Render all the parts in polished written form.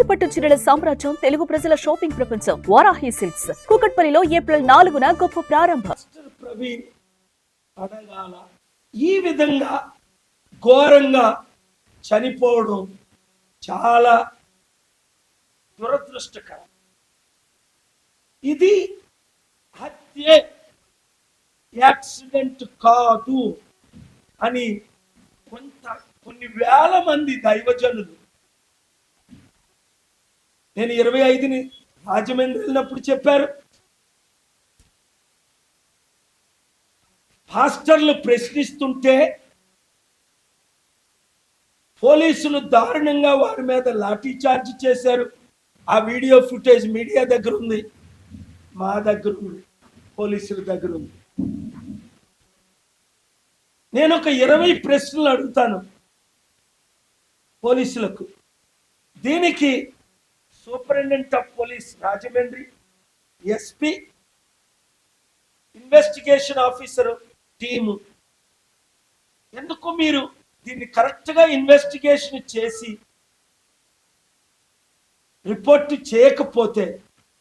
కంచిపట్టు చీరల సామ్రాజ్యం, తెలుగు ప్రజల షాపింగ్ ప్రపంచం వారాహి సిల్క్స్. కూకట్పల్లిలో ఏప్రిల్ 4న గొప్ప ప్రారంభం. ప్రవీణ్ అడగాల ఈ విధంగా ఘోరంగా చనిపోవడం చాలా దురదృష్టకరం. ఇది హత్యే, యాక్సిడెంట్ కాదు అని కొన్ని వేల మంది దైవజనులు, నేను 25ని రాజమండ్రి వెళ్ళినప్పుడు చెప్పారు, పాస్టర్లు ప్రశ్నిస్తుంటే పోలీసులు దారుణంగా వారి మీద లాఠీ చార్జ్ చేశారు. ఆ వీడియో ఫుటేజ్ మీడియా దగ్గర ఉంది, మా దగ్గర ఉంది, పోలీసుల దగ్గర ఉంది. నేను ఒక 20 ప్రశ్నలు అడుగుతాను పోలీసులకు. దీనికి superintendent of police Rajahmundry, SP, investigation officer team, ఎందుకు మీరు దీన్ని కరెక్ట్గా ఇన్వెస్టిగేషన్ చేసి రిపోర్ట్ చేయకపోతే?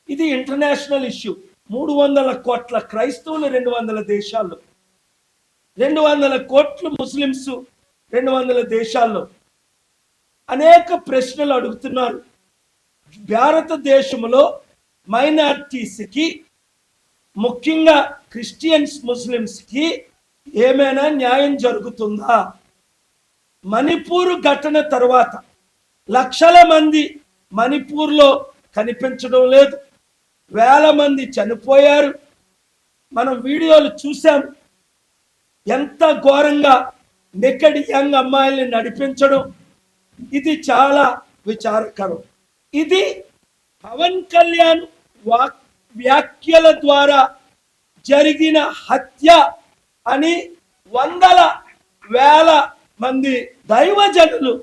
ఇది ఇంటర్నేషనల్ ఇష్యూ. 300 కోట్ల క్రైస్తవులు 200 దేశాల్లో, 200 కోట్లు ముస్లిమ్స్ 200 దేశాల్లో. అనేక ప్రశ్నలు అడుగుతున్నారు. భారతదేశంలో మైనారిటీస్కి, ముఖ్యంగా క్రిస్టియన్స్, ముస్లిమ్స్కి ఏమైనా న్యాయం జరుగుతుందా? మణిపూర్ ఘటన తర్వాత లక్షల మంది మణిపూర్లో కనిపించడం లేదు, వేల మంది చనిపోయారు. మనం వీడియోలు చూసాం. ఎంత ఘోరంగా నెక్కడి యంగ్ అమ్మాయిల్ని నడిపించడం, ఇది చాలా విచారకరం. ఇది పవన్ కళ్యాణ్ వ్యాఖ్యల ద్వారా జరిగిన హత్య అని వందల వేల మంది దైవజనులు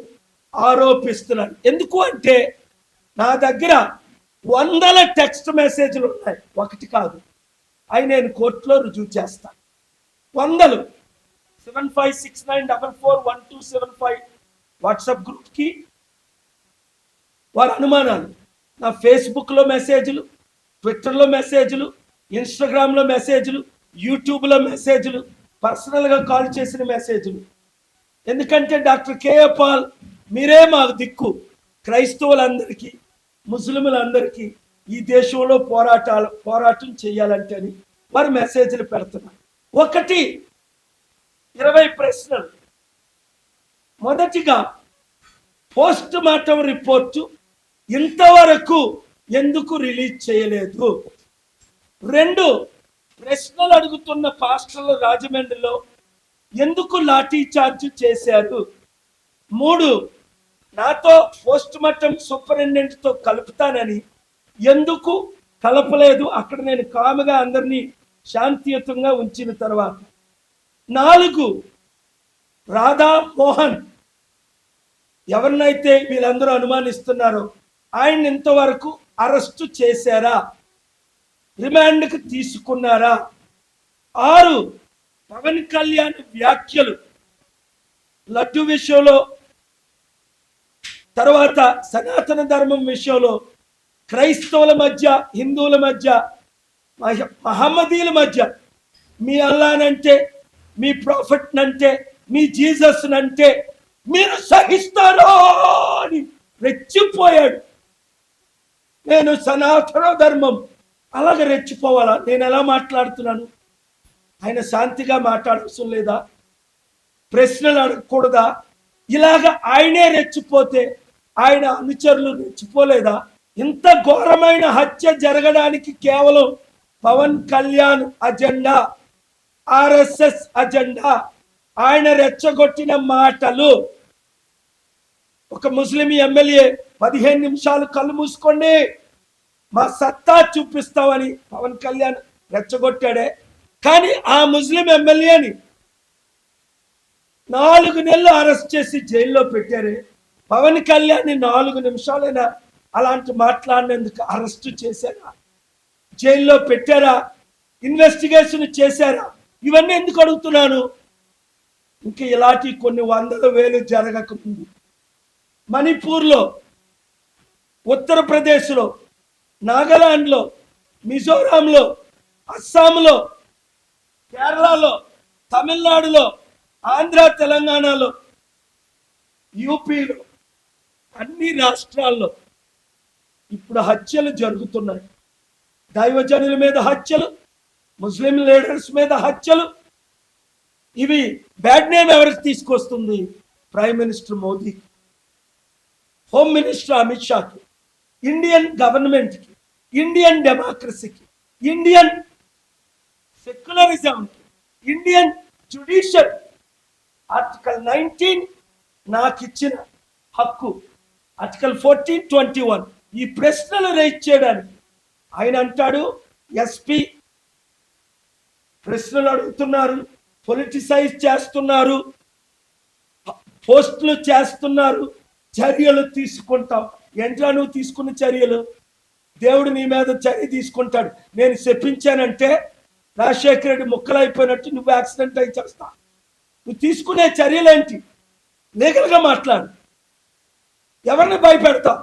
ఆరోపిస్తున్నారు. ఎందుకు అంటే నా దగ్గర వందల టెక్స్ట్ మెసేజ్లు ఉన్నాయి, ఒకటి కాదు. అవి నేను కోర్టులో రుజువు చేస్తాను. వందలు. 7569441275 వాట్సాప్ గ్రూప్కి వారి అనుమానాలు, నా ఫేస్బుక్లో మెసేజ్లు, ట్విట్టర్లో మెసేజ్లు, ఇన్స్టాగ్రామ్లో మెసేజ్లు, యూట్యూబ్లో మెసేజ్లు, పర్సనల్గా కాల్ చేసిన మెసేజ్లు. ఎందుకంటే డాక్టర్ కేఏ పాల్, మీరే మాకు దిక్కు, క్రైస్తవులందరికీ, ముస్లింలందరికీ ఈ దేశంలో పోరాటం చేయాలంటే అని వారు మెసేజ్లు పెడుతున్నారు. 20 ప్రశ్నలు. మొదటిగా, పోస్ట్ మార్టం రిపోర్టు ఇంతవరకు ఎందుకు రిలీజ్ చేయలేదు? 2, ప్రశ్నలు అడుగుతున్న పాస్టర్లు రాజమండ్రిలో ఎందుకు లాఠీ చార్జ్ చేశారు? 3, నాతో పోస్ట్ మార్టం సూపరింటెండెంట్తో కలుపుతానని ఎందుకు కలపలేదు? అక్కడ నేను కాముగా అందరినీ శాంతియుతంగా ఉంచిన తర్వాత. 4, రాధా మోహన్ ఎవరినైతే వీళ్ళందరూ అనుమానిస్తున్నారో ఆయన ఇంతవరకు అరెస్టు చేశారా? రిమాండ్కి తీసుకున్నారా? 6, పవన్ కళ్యాణ్ వ్యాఖ్యలు లడ్డు విషయంలో, తర్వాత సనాతన ధర్మం విషయంలో, క్రైస్తవుల మధ్య, హిందువుల మధ్య, మహమ్మదీల మధ్య, మీ అల్లానంటే, మీ ప్రాఫిట్ నంటే, మీ జీసస్ నంటే మీరు సహిస్తారో అని రెచ్చిపోయాడు. నేను సనాతన ధర్మం, అలాగే రెచ్చిపోవాలా? నేను ఎలా మాట్లాడుతున్నాను? ఆయన శాంతిగా మాట్లాడవలసిన లేదా? ప్రశ్నలు అడగకూడదా? ఇలాగ ఆయనే రెచ్చిపోతే ఆయన అనుచరులు రెచ్చిపోలేదా? ఇంత ఘోరమైన హత్య జరగడానికి కేవలం Pawan Kalyan agenda, RSS agenda, ఆయన రెచ్చగొట్టిన మాటలు. ఒక ముస్లిం ఎమ్మెల్యే 15 నిమిషాలు కళ్ళు మూసుకోండి, మా సత్తా చూపిస్తామని పవన్ కళ్యాణ్ రెచ్చగొట్టాడే. కానీ ఆ ముస్లిం ఎమ్మెల్యేని 4 నెలలు అరెస్ట్ చేసి జైల్లో పెట్టారే. పవన్ కళ్యాణ్ 4 నిమిషాలైనా అలాంటి మాట్లాడినందుకు అరెస్టు చేశారా? జైల్లో పెట్టారా? ఇన్వెస్టిగేషన్ చేశారా? ఇవన్నీ ఎందుకు అడుగుతున్నాను? ఇంకా ఇలాంటి కొన్ని 100,000 జరగకముందు మణిపూర్లో ఉత్తరప్రదేశ్లో, నాగాలాండ్లో, మిజోరాంలో, అస్సాంలో, కేరళలో, తమిళనాడులో, ఆంధ్ర తెలంగాణలో, యూపీలో, అన్ని రాష్ట్రాల్లో ఇప్పుడు హత్యలు జరుగుతున్నాయి. దైవజనుల మీద హత్యలు, ముస్లిం లీడర్స్ మీద హత్యలు. ఇవి బ్యాడ్ నేమ్ ఎవరికి తీసుకొస్తుంది? Prime minister Modi, home minister Amit షాకి, ఇండియన్ గవర్నమెంట్కి, ఇండియన్ డెమోక్రసీకి, ఇండియన్ సెక్యులరిజంకి, ఇండియన్ జ్యుడిషియల్. ఆర్టికల్ 19 నాకు ఇచ్చిన హక్కు, ఆర్టికల్ 14, 21 ఈ ప్రశ్నలు రైజ్ చేయడానికి ఆయన అంటాడు ఎస్పీ ప్రశ్నలు అడుగుతున్నారు, పొలిటిసైజ్ చేస్తున్నారు, పోస్టులు చేస్తున్నారు, చర్యలు తీసుకుంటాం. ఏంట్రా నువ్వు తీసుకున్న చర్యలు? దేవుడు నీ మీద చర్య తీసుకుంటాడు. నేను చెప్పించానంటే రాజశేఖర రెడ్డి ముక్కలైపోయినట్టు నువ్వు యాక్సిడెంట్ అయి చేస్తా. నువ్వు తీసుకునే చర్యలేంటి? లీగల్గా మాట్లాడు. ఎవరిని భయపెడతావు?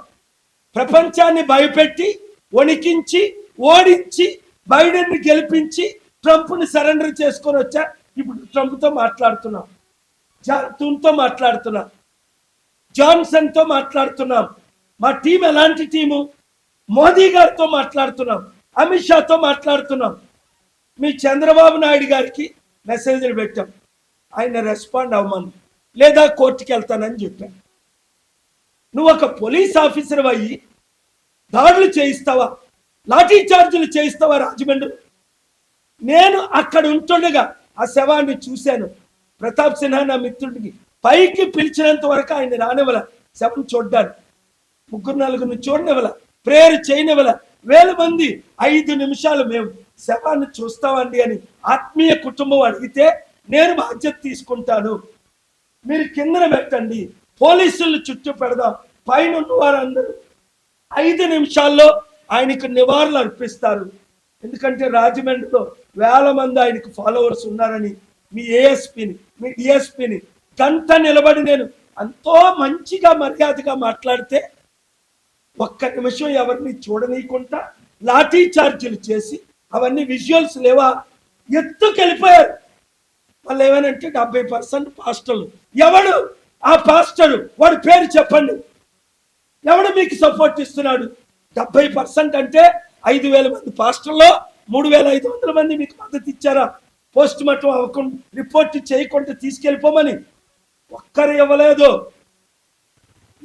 ప్రపంచాన్ని భయపెట్టి, వణికించి, ఓడించి, బైడెన్ని గెలిపించి ట్రంప్ని సరెండర్ చేసుకొని వచ్చా. ఇప్పుడు ట్రంప్తో మాట్లాడుతున్నాం, జాన్సన్తో మాట్లాడుతున్నాం, జాన్సన్తో మాట్లాడుతున్నాం. మా టీం ఎలాంటి టీము? మోదీ గారితో మాట్లాడుతున్నాం, అమిత్ షాతో మాట్లాడుతున్నాం. మీ చంద్రబాబు నాయుడు గారికి మెసేజ్లు పెట్టాం, ఆయన రెస్పాండ్ అవ్వమని, లేదా కోర్టుకి వెళ్తానని చెప్పాను. నువ్వు ఒక పోలీస్ ఆఫీసర్ అయ్యి దాడులు చేయిస్తావా? లాఠీ చార్జీలు చేయిస్తావా రాజమండ్రి? నేను అక్కడ ఉంటుండగా ఆ శవాన్ని చూశాను. ప్రతాప్ సిన్హా నా మిత్రుడికి పైకి పిలిచినంత వరకు ఆయన రానివ్వల, శవం చూడ్డాను. 3-4 చూడనివ్వల, ప్రేయర్ చేయనివ్వల. 1000 మంది 5 నిమిషాలు మేము శవాన్ని చూస్తామండి అని ఆత్మీయ కుటుంబం అడిగితే నేను బాధ్యత తీసుకుంటాను, మీరు కిందన పెట్టండి, పోలీసులు చుట్టూ పెడదాం. పైన ఉన్న వారందరూ 5 నిమిషాల్లో ఆయనకు నివాళులు అర్పిస్తారు. ఎందుకంటే రాజమండ్రిలో 1000 మంది ఆయనకు ఫాలోవర్స్ ఉన్నారని మీ ఏఎస్పీని, మీ డిఎస్పీని గంట నిలబడి నేను ఎంతో మంచిగా మర్యాదగా మాట్లాడితే 1 నిమిషం ఎవరిని చూడనీయకుండా లాఠీ చార్జీలు చేసి అవన్నీ విజువల్స్ లేవా, ఎత్తుకెళ్ళిపోయారు. వాళ్ళు ఏమనంటే 70% పాస్టర్లు. ఎవడు ఆ పాస్టరు? వాడి పేరు చెప్పండి. ఎవడు మీకు సపోర్ట్ ఇస్తున్నాడు? 70% అంటే 5000 మంది పాస్టర్లో 3500 మంది మీకు మద్దతు ఇచ్చారా? పోస్ట్ మార్టం అవ్వకుండా, రిపోర్ట్ చేయకుండా తీసుకెళ్ళిపోమని ఒక్కరు ఇవ్వలేదు.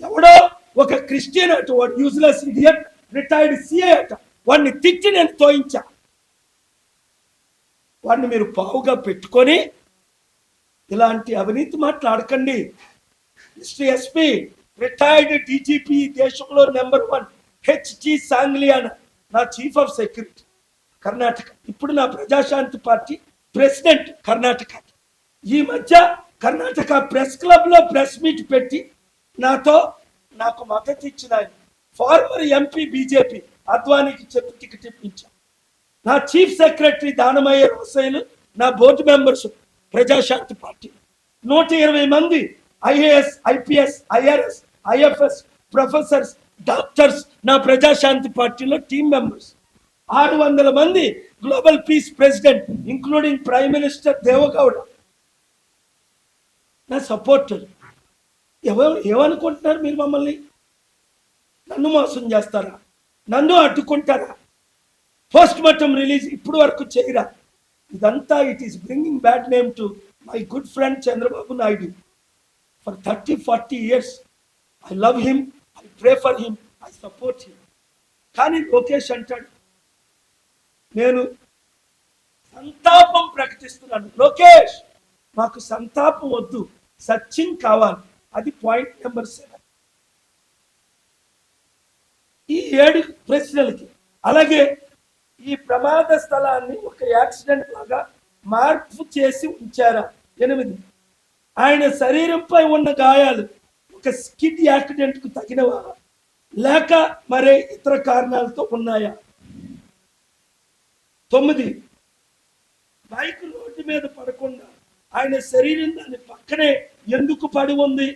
ఎవడో ఒక క్రిస్టియన్ అటు, వాడు యూజ్లెస్ ఇడియట్, రిటైర్డ్ సిఏ అట, వాడిని తిట్టి నేను తోయించా. వాడిని మీరు పావుగా పెట్టుకొని ఇలాంటి అవినీతి మాట్లాడకండి. మిస్టర్ ఎస్పీ, రిటైర్డ్ డీజీపీ, దేశంలో నెంబర్ 1 హెచ్జి సాంగ్లియానా నా చీఫ్ ఆఫ్ సెక్యూరిటీ కర్ణాటక, ఇప్పుడు నా ప్రజాశాంతి పార్టీ ప్రెసిడెంట్ కర్ణాటక. ఈ మధ్య కర్ణాటక ప్రెస్ క్లబ్లో ప్రెస్ మీట్ పెట్టి నాకు మద్దతు ఇచ్చిన ఆయన ఫార్మర్ ఎంపీ బీజేపీ అద్వానీకి చెప్పి టికెట్ ఇప్పించాను. నా చీఫ్ సెక్రటరీ దానమయ్య రోసైలు, నా బోర్డు మెంబర్స్ ప్రజాశాంతి పార్టీ 120 మంది IAS, IPS, IRS, IFS professors, doctors నా ప్రజాశాంతి పార్టీలో టీమ్ మెంబర్స్. 600 మంది global peace president including prime minister Deve Gowda నా సపోర్టర్. ఏమనుకుంటున్నారు మీరు? మమ్మల్ని నన్ను మోసం చేస్తారా? నన్ను అడ్డుకుంటారా? పోస్ట్ మార్టం రిలీజ్ ఇప్పుడు వరకు చేయరా? ఇదంతా it is bringing bad name to my good friend Chandrababu Naidu. For 30-40 years I love him, I pray for him, I support him. కానీ లోకేష్ అంటాడు నేను సంతాపం ప్రకటిస్తున్నాను. లోకేష్, మాకు సంతాపం వద్దు, సత్యం కావాలి. అది పాయింట్ నెంబర్ 7. ఈ 7 ప్రశ్నలకి, అలాగే ఈ ప్రమాద స్థలాన్ని ఒక యాక్సిడెంట్ లాగా మార్పు చేసి ఉంచారా? 8. ఆయన శరీరంపై ఉన్న గాయాలు ఒక స్కిడ్ యాక్సిడెంట్ కు తగినవా, లేక మరే ఇతర కారణాలతో ఉన్నాయా? 9. బైక్ రోడ్డు మీద పడకుండా ఆయన శరీరం దాని పక్కనే ఎందుకు పడి ఉంది?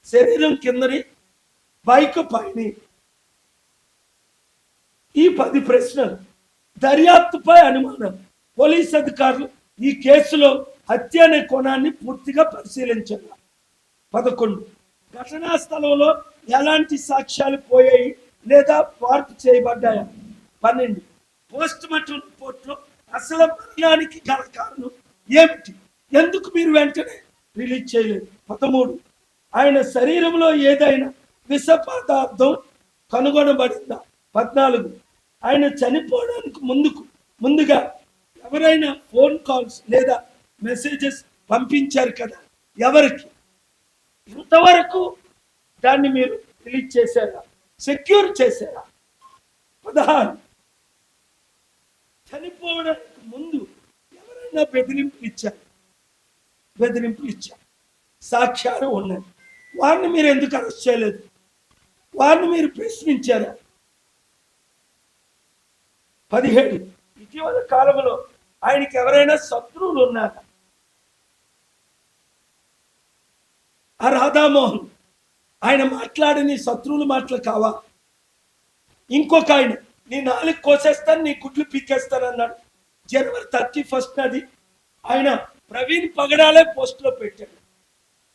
శరీరం కిందని, బైక్ పైన ఈ 10 ప్రశ్నలు, దర్యాప్తుపై అనుమానం. పోలీస్ అధికారులు ఈ కేసులో హత్య అనే కోణాన్ని పూర్తిగా పరిశీలించారు. 11 ఘటనా స్థలంలో ఎలాంటి సాక్ష్యాలు పోయాయి లేదా మార్పు చేయబడ్డాయా. 12 పోస్ట్ మార్టం రిపోర్ట్లో అసలు మరణానికి గల కారణం ఏమిటి, ఎందుకు మీరు వెంటనే రిలీజ్ చేయలేదు. 13 ఆయన శరీరంలో ఏదైనా విష పదార్థం కనుగొనబడిందా. 14 ఆయన చనిపోవడానికి ముందుగా ఎవరైనా ఫోన్ కాల్స్ లేదా మెసేజెస్ పంపించారు కదా, ఎవరికి, ఇంతవరకు దాన్ని మీరు రిలీజ్ చేశారా, సెక్యూర్ చేశారా. 16 చనిపోవడానికి ముందు ఎవరైనా బెదిరింపులు ఇచ్చారు, సాక్ష్యాలు ఉన్నాయి, వారిని మీరు ఎందుకు అరెస్ట్ చేయలేదు, వారిని మీరు ప్రశ్నించారా. 17 ఇటీవల కాలంలో ఆయనకి ఎవరైనా శత్రువులు ఉన్నారా. ఆ రాధామోహన్ ఆయన మాట్లాడని శత్రువులు మాటలు కావా. ఇంకొక ఆయన నీ నాలుగు కోసేస్తాను, నీ గుడ్లు పీకేస్తాను అన్నాడు. జనవరి 31 అది ఆయన ప్రవీణ్ పగడాలే పోస్ట్లో పెట్టాడు.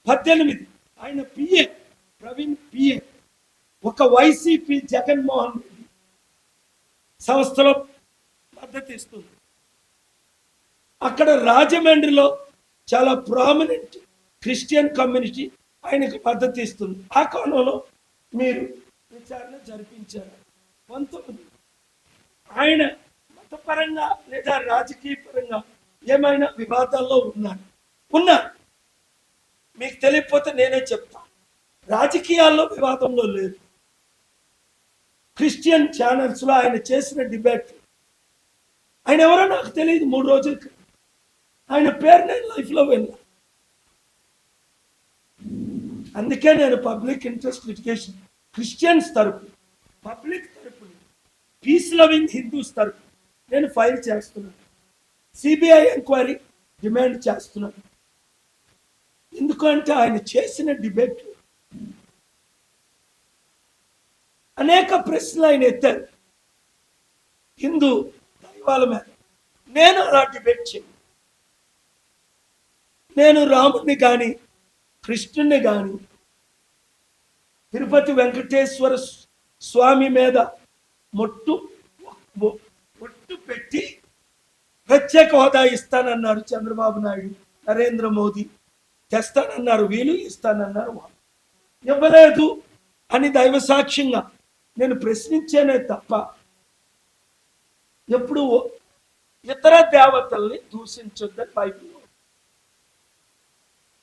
18 ఆయన పిఏ ప్రవీణ్ పిఏ ఒక వైసీపీ జగన్మోహన్ రెడ్డి సంస్థలో మద్దతు ఇస్తుంది. అక్కడ రాజమండ్రిలో చాలా ప్రామినెంట్ క్రిస్టియన్ కమ్యూనిటీ ఆయనకు మద్దతు ఇస్తుంది. ఆ కోణంలో మీరు విచారణ జరిపించారు. 19 ఆయన మతపరంగా లేదా రాజకీయ పరంగా ఏమైనా వివాదాల్లో ఉన్నారు. మీకు తెలియకపోతే నేనే చెప్తాను. రాజకీయాల్లో వివాదంలో లేదు. క్రిస్టియన్ ఛానల్స్ లో ఆయన చేసిన డిబేట్, ఆయన ఎవరో నాకు తెలియదు. 3 రోజులకి ఆయన పేరు నేను లైఫ్లో విన్నా. అందుకే నేను పబ్లిక్ ఇంట్రెస్ట్ లిటిగేషన్ క్రిస్టియన్స్ తరపు, పబ్లిక్ తరపు, పీస్ లవింగ్ హిందూస్ తరపు నేను ఫైల్ చేస్తున్నాను. సిబిఐ ఎంక్వైరీ డిమాండ్ చేస్తున్నాను. ఎందుకంటే ఆయన చేసిన డిబేట్ అనేక ప్రశ్నలు ఆయన ఎత్తారు హిందూ దైవాల మీద. నేను అలా డిబేట్ చేయను. నేను రాముడిని కానీ కృష్ణుని కానీ తిరుపతి వెంకటేశ్వర స్వామి మీద మొట్టు పెట్టి ప్రత్యేక హోదా ఇస్తానన్నారు చంద్రబాబు నాయుడు, నరేంద్ర మోదీ. తెస్తానన్నారు వీళ్ళు, ఇస్తానన్నారు వాళ్ళు. ఇవ్వలేదు అని దైవ సాక్ష్యంగా నేను ప్రశ్నించేనే తప్ప ఎప్పుడు ఇతర దేవతల్ని దూషించొద్దని బైబిల్లో.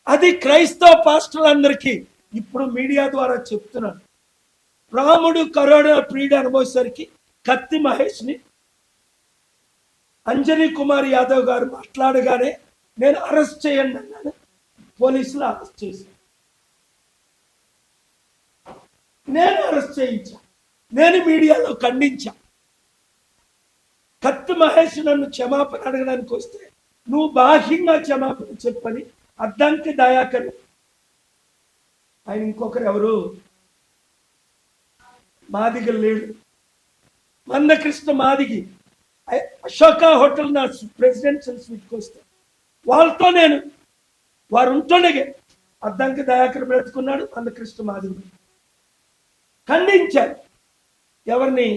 అది క్రైస్తవ పాస్టర్లందరికీ ఇప్పుడు మీడియా ద్వారా చెప్తున్నాను. రాముడు కరోనా పీడ అనుభవేసరికి కత్తి మహేష్ని అంజనీ కుమార్ యాదవ్ గారు మాట్లాడగానే నేను అరెస్ట్ చేయండి అన్నాను. పోలీసులు అరెస్ట్ చేశాను. నేను అరెస్ట్ చేయించా. నేను మీడియాలో ఖండించా. కత్తి మహేష్ నన్ను క్షమాపణ అడగడానికి వస్తే నువ్వు బాహ్యంగా క్షమాపణ చెప్పని అద్దంకి దయాకర్, ఆయన ఇంకొకరు ఎవరు మాదిగ లేడు, మందకృష్ణ మాదిగి, అశోక హోటల్ నా ప్రెసిడెన్షియల్ స్వీట్కి వస్తే వాళ్ళతో నేను వారు ఉంటుండగే అద్దంకి దయాకర్ బ్రతుకున్నాడు, మందకృష్ణ మాదిగి ఖండించారు. ఎవరిని?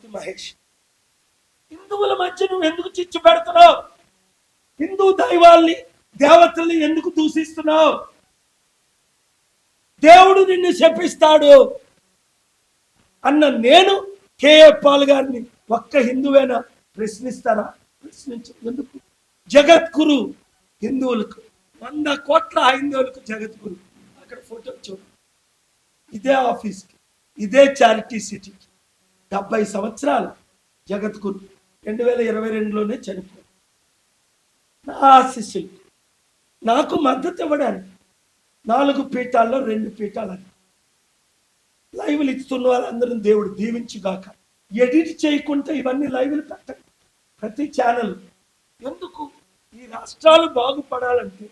మహేష్. హిందువుల మధ్య నువ్వు ఎందుకు చిచ్చు పెడుతున్నావు? హిందూ దైవాల్ని దేవతల్ని ఎందుకు దూషిస్తున్నావు? దేవుడు నిన్ను శపిస్తాడు అన్న నేను కేఏ పాల్ గారిని ఒక్క హిందువేనా ప్రశ్నిస్తారా? ప్రశ్నించేందుకు జగద్గురు హిందువులకు 100 కోట్ల హైందవులకు జగద్గురు. అక్కడ ఫోటో చూడు. ఇదే ఆఫీస్కి, ఇదే చారిటీ సిటీకి 70 సంవత్సరాలు జగద్గురు 2022లోనే చనిపోయాడు. నా ఆశీస్సులు నాకు మద్దతు ఇవ్వడానికి 4 పీఠాల్లో 2 పీఠాలని లైవ్లు ఇస్తున్న వాళ్ళందరూ దేవుడు దీవించుగాక. ఎడిట్ చేయకుండా ఇవన్నీ లైవ్లు పెట్టండి ప్రతి ఛానల్. ఎందుకు? ఈ రాష్ట్రాలు బాగుపడాలంటే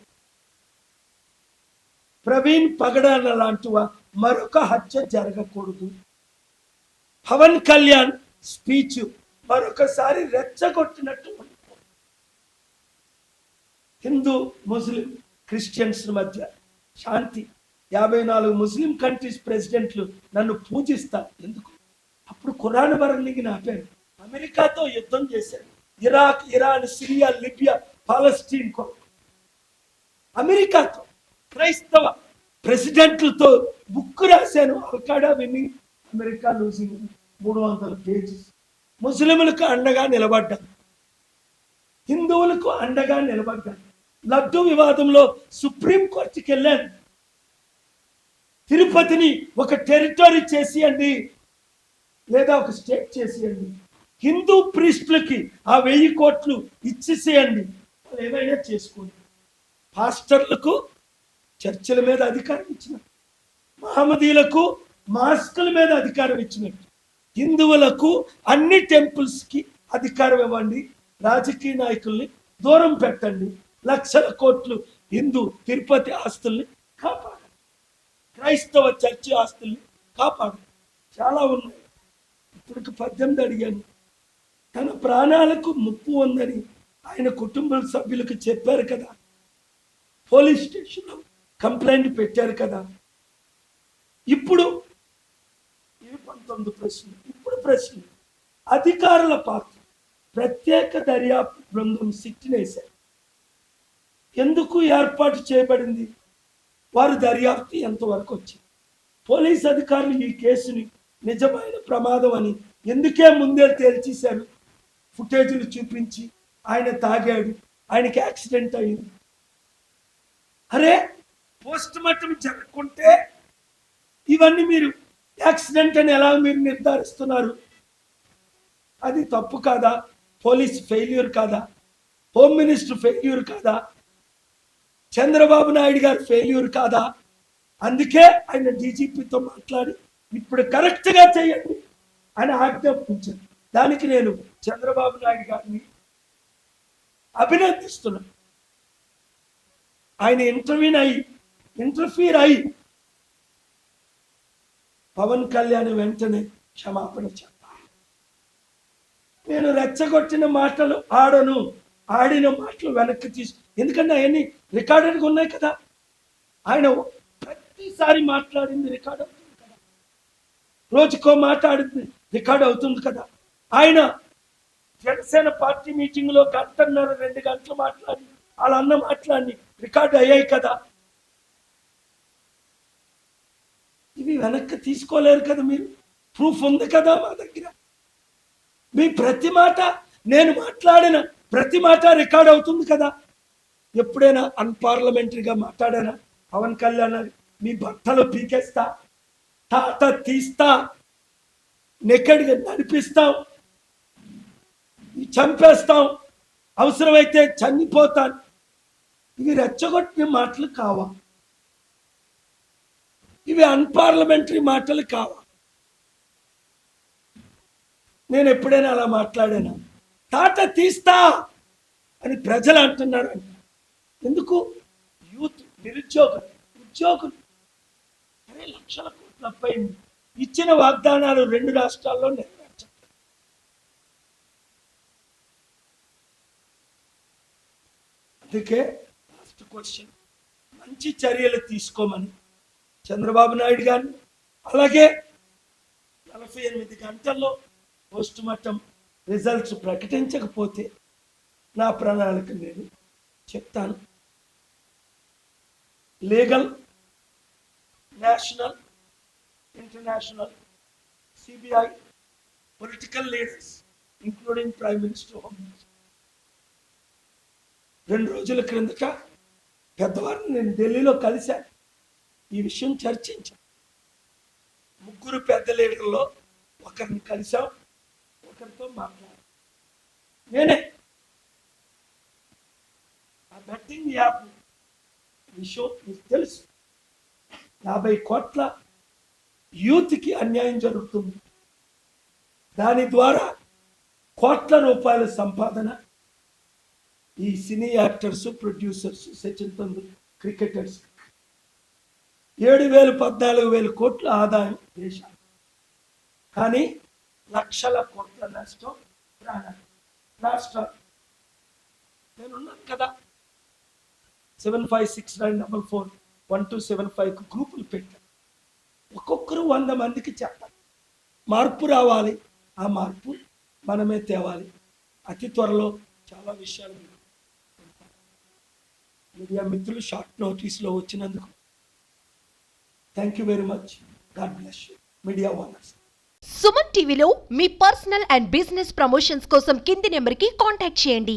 ప్రవీణ్ పగడాల లాంటి మరొక హత్య జరగకూడదు. పవన్ కళ్యాణ్ స్పీచ్ మరొకసారి రెచ్చగొట్టినట్టు ఉండిపోయింది. హిందూ ముస్లిం క్రిస్టియన్స్ మధ్య శాంతి. 54 ముస్లిం కంట్రీస్ ప్రెసిడెంట్లు నన్ను పూజిస్తారు. ఎందుకు? అప్పుడు ఖురాన్ బరలిగిన ఆపారు. అమెరికాతో యుద్ధం చేశారు. Iraq, Iran, Syria, Libya, Palestine కొరకు అమెరికాతో క్రైస్తవ ప్రెసిడెంట్లతో బుక్ రాశాను. అల్కాడా విన్నింగ్, అమెరికా లూజింగ్ 300 పేజెస్. ముస్లింలకు అండగా నిలబడ్డాను, హిందువులకు అండగా నిలబడ్డాను. లడ్డు వివాదంలో సుప్రీం కోర్టుకి వెళ్ళాను. తిరుపతిని ఒక టెరిటరీ చేసియండి లేదా ఒక స్టేట్ చేసియండి, హిందూ ప్రీస్టులకి ఆ 1000 కోట్లు ఇచ్చేసేయండి, వాళ్ళు ఏమైనా చేసుకోండి. పాస్టర్లకు చర్చిల మీద అధికారం ఇచ్చినట్టు, మహమ్మదీయులకు మాస్కుల మీద అధికారం ఇచ్చినట్టు, హిందువులకు అన్ని టెంపుల్స్కి అధికారం ఇవ్వండి. రాజకీయ నాయకుల్ని దూరం పెట్టండి. లక్షల కోట్లు హిందూ తిరుపతి ఆస్తుల్ని కాపాడండి, క్రైస్తవ చర్చి ఆస్తుల్ని కాపాడండి. చాలా ఉన్నాయి. ఇప్పటికి 18 అడిగాను. తన ప్రాణాలకు ముప్పు ఉందని ఆయన కుటుంబ సభ్యులకు చెప్పారు కదా, పోలీస్ స్టేషన్లో కంప్లైంట్ పెట్టారు కదా. ఇప్పుడు ఇవి 19 ప్రశ్నలు. ఇప్పుడు ప్రశ్న, అధికారుల పాత్ర. ప్రత్యేక దర్యాప్తు బృందం సిట్టినేశారు. ఎందుకు ఏర్పాటు చేయబడింది? వారు దర్యాప్తు ఎంతవరకు వచ్చింది? పోలీస్ అధికారులు ఈ కేసుని నిజమైన ప్రమాదం అని ఎందుకే ముందే తేల్చేశారు? ఫుటేజీలు చూపించి ఆయన తాగాడు, ఆయనకి యాక్సిడెంట్ అయింది. అరే, పోస్ట్ మార్టం జరగకుంటే ఇవన్నీ మీరు యాక్సిడెంట్ అని ఎలా మీరు నిర్ధారిస్తున్నారు? అది తప్పు కాదా? పోలీస్ ఫెయిల్యూర్ కాదా? హోమ్ మినిస్టర్ ఫెయిల్యూర్ కాదా? చంద్రబాబు నాయుడు గారు ఫెయిల్యూర్ కాదా? అందుకే ఆయన డీజీపీతో మాట్లాడి ఇప్పుడు కరెక్ట్గా చేయండి అని ఆజ్ఞాపించారు. దానికి నేను చంద్రబాబు నాయుడు గారిని అభినందిస్తున్నాను. ఆయన ఇంటర్ఫీర్ అయి పవన్ కళ్యాణ్ వెంటనే క్షమాపణ చెప్పాలి. నేను రెచ్చగొట్టిన మాటలు ఆడను, ఆడిన మాటలు వెనక్కి ఎందుకంటే అవన్నీ రికార్డెడ్గా ఉన్నాయి కదా. ఆయన ప్రతిసారి మాట్లాడింది రికార్డ్ అవుతుంది కదా, రోజుకో మాట్లాడింది రికార్డ్ అవుతుంది కదా. ఆయన జనసేన పార్టీ మీటింగ్లో 1.5 2 గంటలు మాట్లాడి వాళ్ళ అన్న మాట్లాడి రికార్డు అయ్యాయి కదా. ఇవి వెనక్కి తీసుకోలేరు కదా మీరు. ప్రూఫ్ ఉంది కదా మా దగ్గర. మీ ప్రతి మాట, నేను మాట్లాడిన ప్రతి మాట రికార్డ్ అవుతుంది కదా. ఎప్పుడైనా అన్పార్లమెంటరీగా మాట్లాడానా? పవన్ కళ్యాణ్ మీ బట్టలు పీకేస్తా, తాత తీస్తా, నెక్కడిగా నడిపిస్తాం, చంపేస్తాం, అవసరమైతే చనిపోతాను, ఇవి రెచ్చగొట్టిన మాటలు కావా? ఇవి అన్పార్లమెంటరీ మాటలు కావా? నేను ఎప్పుడైనా అలా మాట్లాడానా? తాట తీస్తా అని ప్రజలు అంటున్నారు. ఎందుకు? యూత్, నిరుద్యోగులు, ఉద్యోగులు. అరే, లక్షల కోట్ల అప్పయింది. ఇచ్చిన వాగ్దానాలు 2 రాష్ట్రాల్లో నెరవేర్చారు. అందుకే లాస్ట్ క్వశ్చన్, మంచి చర్యలు తీసుకోమని చంద్రబాబు నాయుడు గారిని, అలాగే 48 గంటల్లో పోస్ట్ మార్టం రిజల్ట్స్ ప్రకటించకపోతే నా ప్రణాళిక నేను చెప్తాను. Legal, national, international, CBI, political leaders including prime minister, home minister. 2 రోజుల క్రిందట పెద్దవారిని నేను ఢిల్లీలో కలిశాను. ఈ విషయం చర్చించాం. 3 పెద్ద లీడర్లో ఒకరిని కలిసాం, ఒకరితో మాట్లాడాం. నేనే ఆ బెట్టింగ్ యాప్ విషయం మీకు తెలుసు. 50 కోట్ల యూత్కి అన్యాయం జరుగుతుంది. దాని ద్వారా కోట్ల రూపాయల సంపాదన ఈ సినీ actors, producers, Sachin Tendulkar, cricketers 7,000 14,000 కోట్ల ఆదాయం దేశానికి. కానీ లక్షల కోట్ల నష్టం, ప్రాణాలు. రాష్ట్రాలు నేనున్నాను కదా, 7569441275 గ్రూపులు పెట్టాను. ఒక్కొక్కరు 100 మందికి చెప్పాలి. మార్పు రావాలి. ఆ మార్పు మనమే తేవాలి. అతి త్వరలో చాలా విషయాలు మీడియా మిత్రులు షార్ట్ నోటీస్లో వచ్చినందుకు thank you very much. God bless you media owners. Suman టీవీలో మీ పర్సనల్ అండ్ బిజినెస్ ప్రమోషన్స్ కోసం కింది నెంబర్కి కాంటాక్ట్ చేయండి.